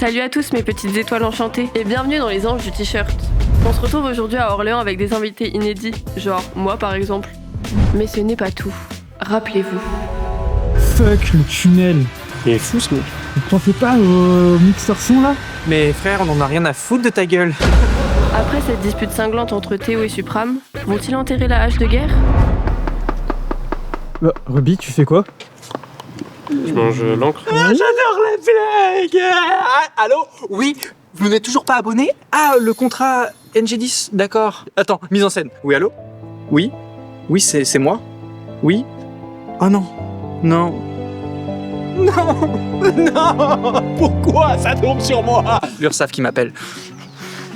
Salut à tous mes petites étoiles enchantées et bienvenue dans les anges du t-shirt. On se retrouve aujourd'hui à Orléans avec des invités inédits, genre moi par exemple. Mais ce n'est pas tout. Rappelez-vous. Fuck le tunnel. Il est fou ce mec. Vous pensez pas au mixeur son là? Mais frère, on en a rien à foutre de ta gueule. Après cette dispute cinglante entre Théo et Supram, vont-ils enterrer la hache de guerre? Bah, Ruby, tu fais quoi? Je mange l'encre. Ah, j'adore la blague. Ah, allô? Oui, vous n'êtes toujours pas abonné? Ah, le contrat NG10, d'accord. Attends, mise en scène. Oui, allô? Oui? Oui, c'est moi? Oui? Oh non. Non. Non. Non. Pourquoi ça tombe sur moi? L'URSSAF qui m'appelle.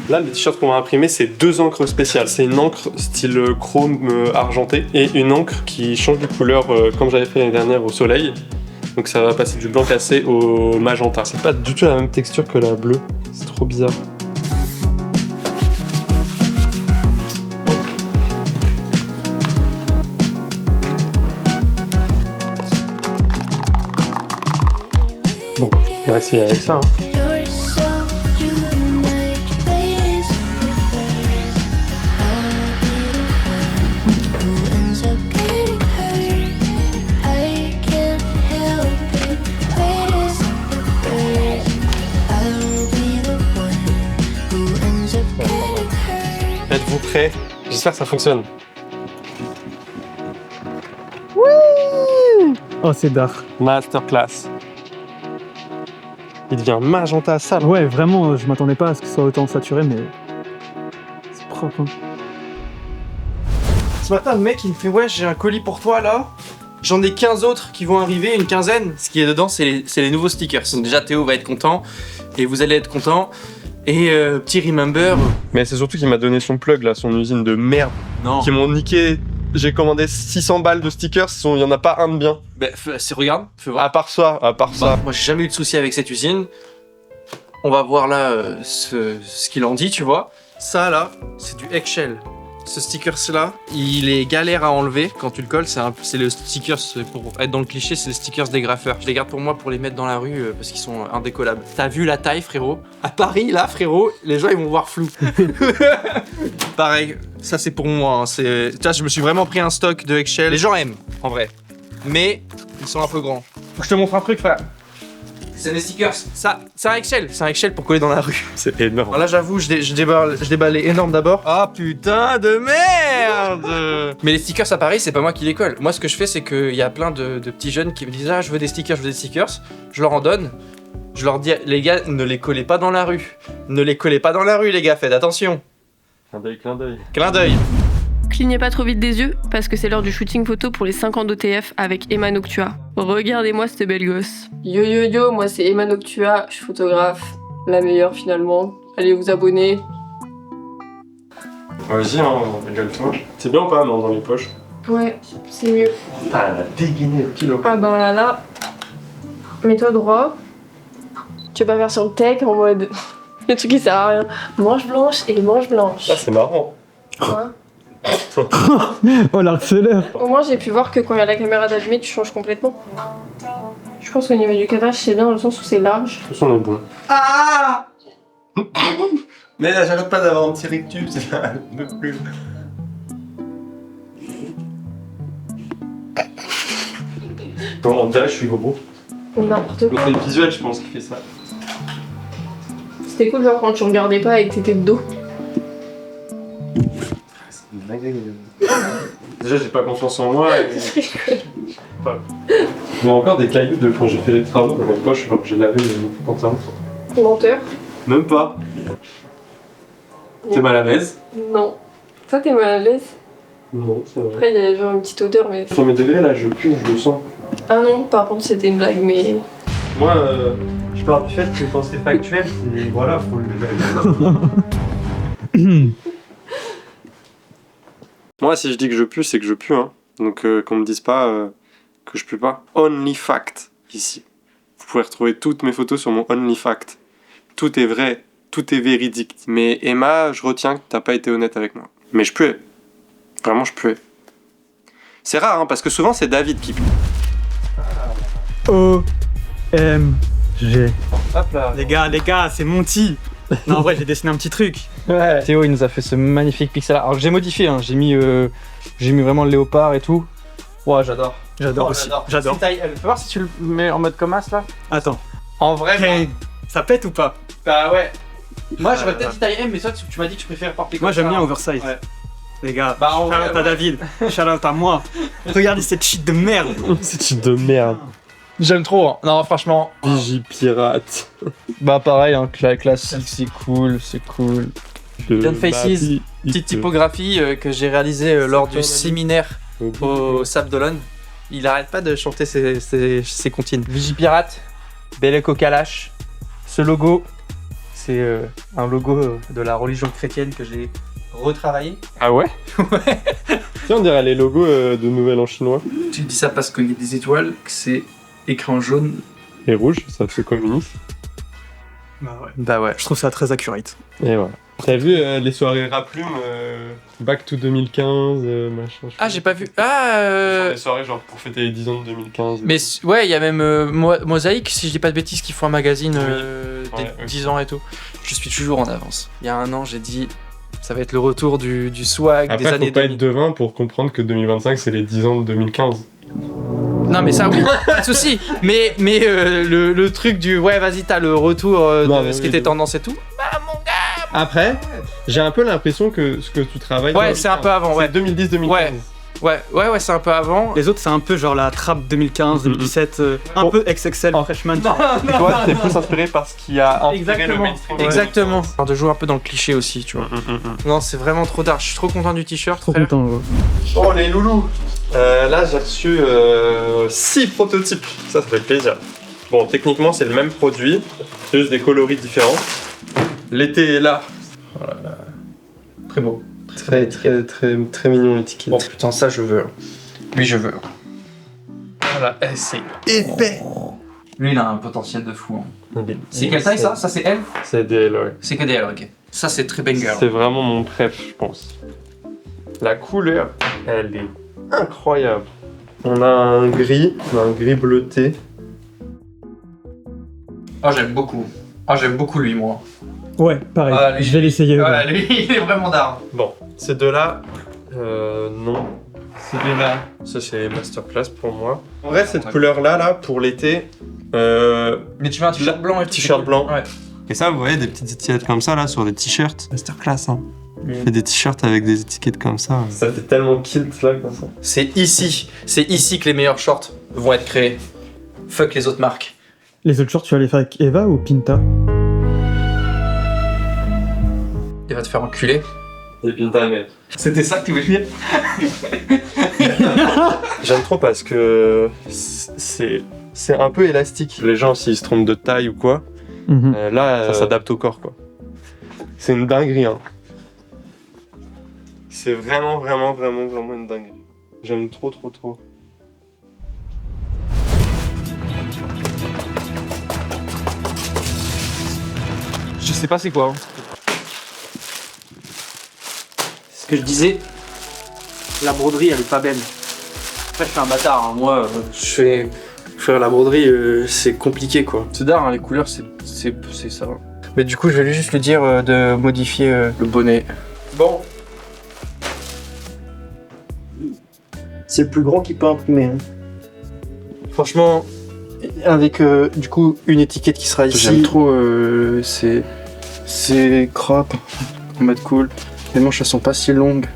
Là, le t-shirt qu'on va imprimer, c'est 2 encres spéciales. C'est une encre style chrome argenté et une encre qui change de couleur comme j'avais fait l'année dernière au soleil. Donc ça va passer du blanc cassé au magenta. C'est pas du tout la même texture que la bleue. C'est trop bizarre. Bon, on va essayer avec ça. Êtes-vous prêts? J'espère que ça fonctionne. Oh, c'est dark. Masterclass. Il devient magenta sale. Ouais, vraiment, je m'attendais pas à ce que ce soit autant saturé, mais c'est propre. Hein. Ce matin, le mec, il me fait « Ouais, j'ai un colis pour toi, là. J'en ai 15 autres qui vont arriver, une quinzaine. Ce qui est dedans, c'est les nouveaux stickers. Donc déjà, Théo va être content, et vous allez être content. Et petit remember... Mais c'est surtout qu'il m'a donné son plug, là, son usine de merde. Non. Qui m'ont niqué. J'ai commandé 600 balles de stickers, il y en a pas un de bien. Bah, regarde, fais voir. À part ça. Moi, j'ai jamais eu de souci avec cette usine. On va voir là ce qu'il en dit, tu vois. Ça, là, c'est du eggshell. Ce stickers-là, il est galère à enlever quand tu le colles. C'est le stickers, pour être dans le cliché, c'est le stickers des graffeurs. Je les garde pour moi pour les mettre dans la rue parce qu'ils sont indécollables. T'as vu la taille, frérot? À Paris, là, frérot, les gens, ils vont voir flou. Pareil, ça c'est pour moi. Hein. Tu vois, je me suis vraiment pris un stock de eggshell. Les gens aiment, en vrai. Mais ils sont un peu grands. Faut que je te montre un truc, frère. C'est des stickers. Ça, c'est un eggshell. C'est un eggshell pour coller dans la rue. C'est énorme. Alors là, j'avoue, je déballe les énormes d'abord. Ah putain de merde. Mais les stickers à Paris, c'est pas moi qui les colle. Moi, ce que je fais, c'est qu'il y a plein de petits jeunes qui me disent « Ah, je veux des stickers, je veux des stickers ». Je leur en donne. Je leur dis « Les gars, ne les collez pas dans la rue. Ne les collez pas dans la rue, les gars, faites attention. » Clin d'œil, clin d'œil. Clin d'œil. Clignez pas trop vite des yeux, parce que c'est l'heure du shooting photo pour les 5 ans d'OTF avec Emma Noctua. Regardez-moi cette belle gosse. Yo yo yo, moi c'est Emma Noctua, je suis photographe. La meilleure finalement. Allez vous abonner. Vas-y, hein, régale-toi. C'est bien ou pas, non, dans les poches? Ouais, c'est mieux. Ah, elle a dégainé le kilo. Ah ben là, mets-toi droit. Tu vas pas faire sur le tech en mode... le truc qui sert à rien. Manche blanche et manche blanche. Ah, c'est marrant. Quoi? Oh, l'harceleur. Au moins j'ai pu voir que quand il y a la caméra d'allumée, tu changes complètement. Je pense qu'au niveau du cadrage, c'est bien dans le sens où c'est large. De toute façon, on est bon. Ah. Mais là, j'arrête pas d'avoir un petit rictus, ça ne peut plus. Non, on dirait que je suis gros. N'importe quoi. C'est le visuel, je pense, qui fait ça. C'était cool genre quand tu regardais pas et que t'étais de dos. C'est une dinguerie. Déjà, j'ai pas confiance en moi et... Il y a encore des cailloux de quand j'ai fait les travaux dans mes poches, alors que j'ai lavé mes pantalons. Menteur. Même pas. T'es mal à l'aise? Non. Toi t'es mal à l'aise. Non, c'est vrai. Après il y a genre une petite odeur mais... Sur mes degrés, là, je pue, je le sens. Ah non, par contre c'était une blague mais... Moi, je pars du fait que quand c'est factuel, c'est... Voilà, faut le... Moi, si je dis que je pue, c'est que je pue, hein. Donc qu'on me dise pas que je pue pas. Only fact, ici. Vous pouvez retrouver toutes mes photos sur mon Only fact. Tout est vrai, tout est véridique. Mais Emma, je retiens que t'as pas été honnête avec moi. Mais je puais. Vraiment, je puais. C'est rare, hein, parce que souvent, c'est David qui pue. O-M-G. Hop là. Les gars, c'est Monty. Non, en vrai, j'ai dessiné un petit truc. Ouais. Théo, il nous a fait ce magnifique pixel art. Alors que j'ai modifié, hein. J'ai mis vraiment le léopard et tout. Ouais, j'adore. J'adore Oh, aussi. J'adore. C'est taille L. Fais voir si tu le mets en mode comme as là. Attends. En vrai, Hey, ça pète ou pas? bah ouais. Moi, j'aurais peut-être dit taille M, mais toi, tu m'as dit que tu préfères porter comme Moi, j'aime ça. bien oversize. Ouais. Les gars, Bah, en shout vrai, out à David, shout out à moi. Regardez cette shit de merde. C'est type de merde. J'aime trop. Hein. Non, franchement. Vigipirate. Bah, pareil, hein, classique, c'est cool, c'est cool. John Faces, petite typographie que j'ai réalisée lors du séminaire au Sable d'Olonne. Il arrête pas de chanter ses comptines. Vigipirate, Beleko Kalash. Ce logo, c'est un logo de la religion chrétienne que j'ai retravaillé. Ah ouais? Ouais. Tiens, on dirait les logos de Nouvel en chinois. Tu dis ça parce qu'il y a des étoiles, que c'est écran jaune. Et rouge, ça fait communiste. Bah ouais. Bah ouais. Je trouve ça très accurate. Et voilà. T'as vu les soirées Raplume Back to 2015, machin. Ah, j'ai pas vu. Ah, Les soirées genre pour fêter les 10 ans de 2015. mais ouais, il y a même Mosaïque, si je dis pas de bêtises, qui font un magazine des Ouais, 10 ans et tout. Je suis toujours en avance. Il y a un an, j'ai dit, ça va être le retour du swag des Après, années faut pas 2000. être devin pour comprendre que 2025 c'est les 10 ans de 2015. Non, mais ça, oui, pas de soucis. Mais le truc du ouais, vas-y, t'as le retour Non, de mais ce qui oui, était de- tendance et tout. Après, j'ai un peu l'impression que ce que tu travailles. Ouais, c'est un peu avant, ouais. C'est 2010-2015. Ouais, c'est un peu avant. Les autres, c'est un peu genre la trappe 2015, 2017, un Bon. peu XXL freshman. Toi, t'es plus inspiré par ce qui a inspiré le mainstream. Exactement. Alors, de jouer un peu dans le cliché aussi, tu vois. Non, c'est vraiment trop tard. Je suis trop content du t-shirt. Trop frère. content, gros. Oh les loulous. Là j'ai reçu 6 prototypes, ça fait plaisir. Bon, techniquement c'est le même produit, c'est juste des coloris différents. L'été est là. Voilà. Très beau. Très mignon l'étiquette. Bon, putain, ça, je veux. Lui, je veux. Voilà, c'est épais. Lui, il a un potentiel de fou. Hein. C'est quelle taille ça? Ça, c'est L? C'est des L, ouais. C'est que des L, ok. Ça, c'est très banger. C'est vraiment mon préf, je pense. La couleur, elle est incroyable. On a un gris bleuté. Ah, j'aime beaucoup. Ah, j'aime beaucoup lui, moi. Ouais, pareil. Ah, lui- Je vais l'essayer. ouais. Ouais, lui, il est vraiment d'art. Bon, ces deux-là, non. Ces deux-là, ça c'est masterclass pour moi. En vrai, cette couleur-là, là, pour l'été, Mais tu mets un t-shirt blanc et t-shirt blanc. Ouais. Et ça, vous voyez, des petites étiquettes comme ça, là, sur des t-shirts. Masterclass, hein. Fait des t-shirts avec des étiquettes comme ça. Ça fait tellement kilt, là, comme ça. C'est ici que les meilleurs shorts vont être créés. Fuck les autres marques. Les autres shorts, tu vas les faire avec Eva ou Pinta? Il va te faire enculer. Et Pinta, mais... C'était ça que tu voulais dire? J'aime trop parce que c'est un peu élastique. Les gens, s'ils se trompent de taille ou quoi, là, ça s'adapte au corps, quoi. C'est une dinguerie, hein. C'est vraiment une dinguerie. J'aime trop. Je sais pas c'est quoi. Hein. Ce que je disais, la broderie elle est pas belle. Après je suis un bâtard, hein. Moi faire la broderie c'est compliqué quoi. C'est d'art, hein, les couleurs c'est ça. Mais du coup je vais juste lui dire de modifier le bonnet. Bon. C'est le plus grand qu'il peut imprimer. Hein. Franchement, avec du coup une étiquette qui sera ici. J'aime trop, c'est crop en mode cool. Les manches elles sont pas si longues.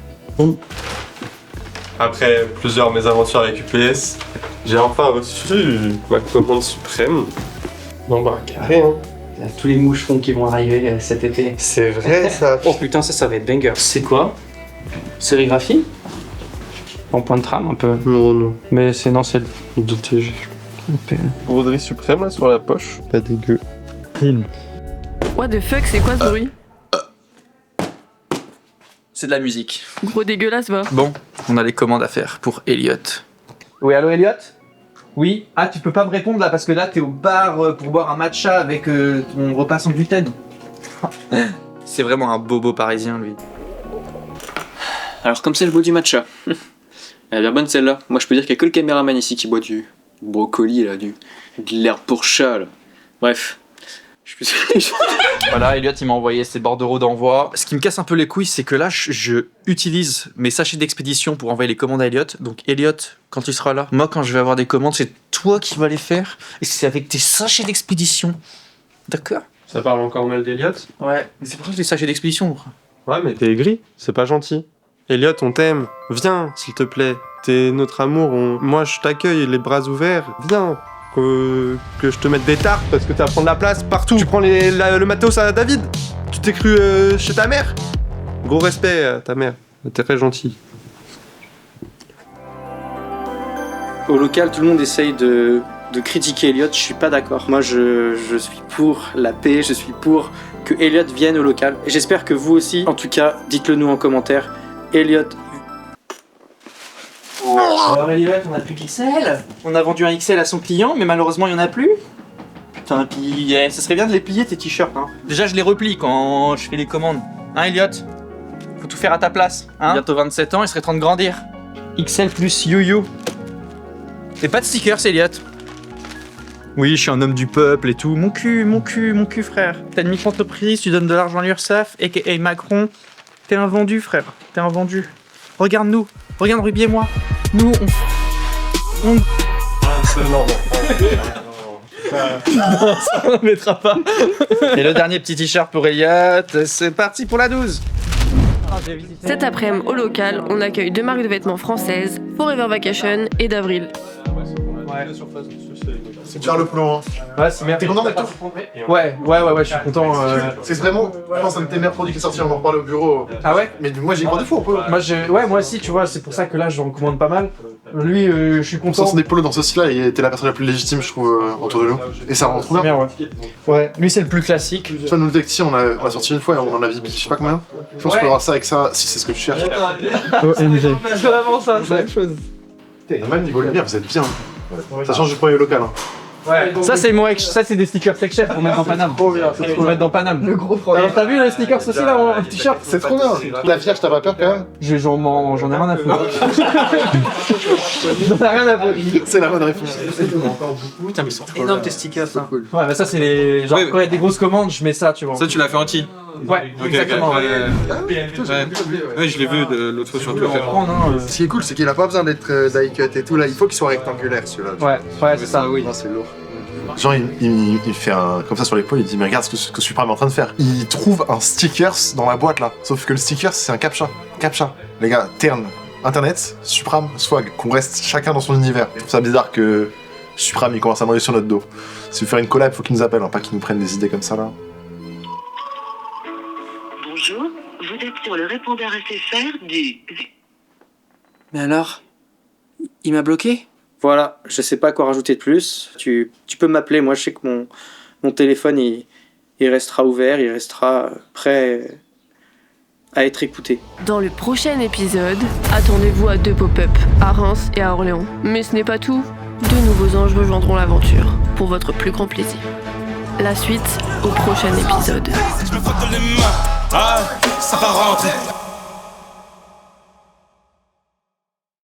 Après plusieurs mésaventures avec UPS, j'ai enfin reçu ma commande suprême. Non bah carré hein. Il y a tous les moucherons qui vont arriver cet été. C'est vrai ça. Oh putain, ça va être banger. C'est quoi? Sérigraphie? En point de trame un peu. Non. Mais c'est non, c'est le DTG. Broderie suprême là sur la poche. Pas dégueu. Film. What the fuck, c'est quoi ce bruit? C'est de la musique. Gros dégueulasse, va. Bon, on a les commandes à faire pour Elliot. Oui, allô Elliot? Oui? Ah, tu peux pas me répondre là parce que là t'es au bar pour boire un matcha avec ton repas sans gluten. C'est vraiment un bobo parisien lui. Alors comme c'est le beau du matcha. Elle est bien bonne celle-là. Moi je peux dire qu'il y a que le caméraman ici qui boit du brocoli là, de l'herbe pour chat là. Bref. Je suis... Voilà, Elliot, il m'a envoyé ses bordereaux d'envoi. Ce qui me casse un peu les couilles, c'est que là, je utilise mes sachets d'expédition pour envoyer les commandes à Elliot. Donc, Elliot, quand tu seras là, moi, quand je vais avoir des commandes, c'est toi qui vas les faire. Et c'est avec tes sachets d'expédition. D'accord? Ça parle encore mal d'Eliott? Ouais, mais c'est pour ça que j'ai des sachets d'expédition. Ouais, mais t'es aigri, c'est pas gentil. Elliot, on t'aime. Viens, s'il te plaît. T'es notre amour. Moi, je t'accueille les bras ouverts. Viens. Que je te mette des tartes parce que tu vas prendre la place partout. Tu prends le matos à David. Tu t'es cru chez ta mère. Gros respect à ta mère. T'es très gentil. Au local, tout le monde essaye de critiquer Elliot, je suis pas d'accord. Moi, je suis pour la paix, je suis pour que Elliot vienne au local. Et j'espère que vous aussi, en tout cas, dites-le nous en commentaire. Elliot... Alors Elliot, on a plus d'XL. On a vendu un XL à son client, mais malheureusement il y en a plus. Putain, puis ça serait bien de les plier tes t-shirts. Hein. Déjà je les replie quand je fais les commandes. Hein Elliot? Faut tout faire à ta place. Hein? Bientôt 27 ans, il serait temps de grandir. XL plus you. Et pas de stickers Elliot. Oui, je suis un homme du peuple et tout. Mon cul frère. T'as une micro-entreprise, tu donnes de l'argent à l'URSSAF, aka Macron. T'es un vendu frère, t'es un vendu. Regarde-nous, regarde Ruby et moi. Nous, on... Non, ça on ne mettra pas. Et le dernier petit t-shirt pour Elliot, c'est parti pour la 12. Cet après-midi, au local, on accueille 2 marques de vêtements françaises, Forever Vacation et d'Avril. C'est déjà le plan. Hein. Ouais, c'est merde. T'es content d'être Ouais, je suis content. C'est vraiment, je pense, un de tes meilleurs produits qui est sorti, on en reparle au bureau. Ah ouais? Mais moi j'ai pas de faux un peu. Moi aussi, tu vois, c'est pour ça que là, j'en commande pas mal. Lui, je suis content. Sans des polos dans ce style-là, il était la personne la plus légitime, je trouve, autour de nous. Et ça rend trop bien. Ouais, lui, c'est le plus classique. Tu vois, nous, le Tecti, on a sorti une fois et on en a visité je sais pas combien. Je pense qu'on peut avoir ça avec ça, si c'est ce que tu cherches. OMG. C'est vraiment ça, c'est la même chose. Même niveau lumière, vous êtes bien. Ça change du premier local. Hein. Ouais, ça c'est des stickers Tech Chef pour mettre dans Paname. Trop bien, c'est trop mettre dans Paname. Le gros problème. Alors t'as vu les stickers aussi là en t-shirt? C'est trop bien. La vierge, t'as pas peur quand même? J'en ai rien à foutre. J'en ai rien à foutre. C'est la bonne réponse. Putain mais ils sont énormes tes stickers là. Ouais mais ça c'est les... Genre quand il y a des grosses commandes je mets ça tu vois. Ça tu l'as fait anti? Ouais, exactement. Ouais, je l'ai vu l'autre fois sur Twitter. Ce qui est cool, c'est qu'il a pas besoin d'être die-cut et tout là, il faut qu'il soit rectangulaire celui-là. Ouais, c'est ça, oui. Non, c'est lourd. Genre, il fait un comme ça sur l'épaule, il dit mais regarde ce que Supreme est en train de faire. Il trouve un stickers dans la boîte là. Sauf que le stickers c'est un captcha. Captcha. Les gars, Tern, Internet, Supreme, Swag, qu'on reste chacun dans son univers. Je trouve ça bizarre que Supreme il commence à manger sur notre dos. Si veut faire une collab, faut qu'il nous appelle, hein, pas qu'il nous prenne des idées comme ça là. Bonjour, vous êtes sur le répondeur SFR du... Mais alors? Il m'a bloqué? Voilà, je sais pas quoi rajouter de plus. Tu peux m'appeler, moi je sais que mon téléphone il restera ouvert, il restera prêt à être écouté. Dans le prochain épisode, attendez-vous à 2 pop-up, à Reims et à Orléans. Mais ce n'est pas tout, 2 nouveaux anges rejoindront l'aventure, pour votre plus grand plaisir. La suite au prochain épisode. Je me frotte les mains, ah, ça va rentrer.